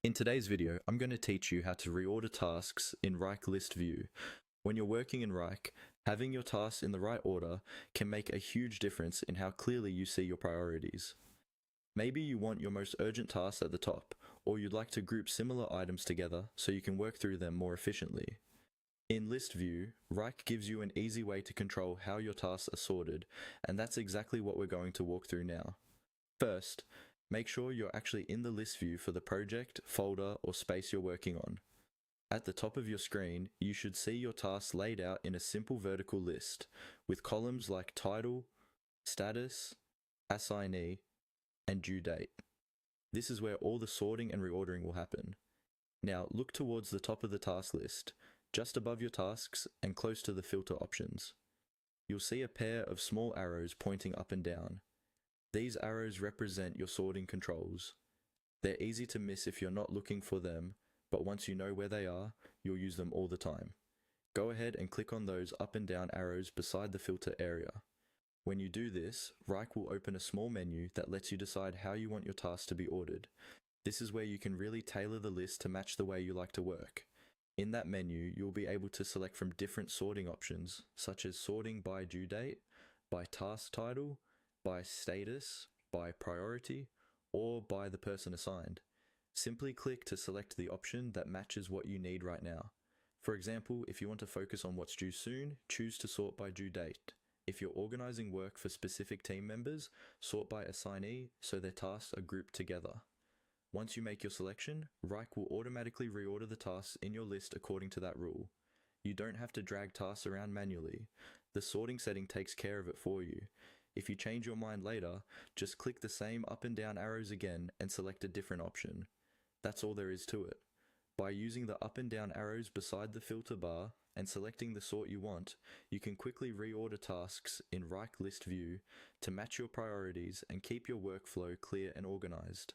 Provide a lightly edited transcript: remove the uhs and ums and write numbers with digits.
In today's video, I'm going to teach you how to reorder tasks in Wrike List View. When you're working in Wrike, having your tasks in the right order can make a huge difference in how clearly you see your priorities. Maybe you want your most urgent tasks at the top, or you'd like to group similar items together so you can work through them more efficiently. In List View, Wrike gives you an easy way to control how your tasks are sorted, and that's exactly what we're going to walk through now. First, make sure you're actually in the list view for the project, folder, or space you're working on. At the top of your screen, you should see your tasks laid out in a simple vertical list, with columns like title, status, assignee, and due date. This is where all the sorting and reordering will happen. Now look towards the top of the task list, just above your tasks and close to the filter options. You'll see a pair of small arrows pointing up and down. These arrows represent your sorting controls. They're easy to miss if you're not looking for them, but once you know where they are, you'll use them all the time. Go ahead and click on those up and down arrows beside the filter area. When you do this, Wrike will open a small menu that lets you decide how you want your tasks to be ordered. This is where you can really tailor the list to match the way you like to work. In that menu, you'll be able to select from different sorting options, such as sorting by due date, by task title, by status, by priority, or by the person assigned. Simply click to select the option that matches what you need right now. For example, if you want to focus on what's due soon, choose to sort by due date. If you're organizing work for specific team members, sort by assignee so their tasks are grouped together. Once you make your selection, Wrike will automatically reorder the tasks in your list according to that rule. You don't have to drag tasks around manually. The sorting setting takes care of it for you. If you change your mind later, just click the same up and down arrows again and select a different option. That's all there is to it. By using the up and down arrows beside the filter bar and selecting the sort you want, you can quickly reorder tasks in Wrike List View to match your priorities and keep your workflow clear and organized.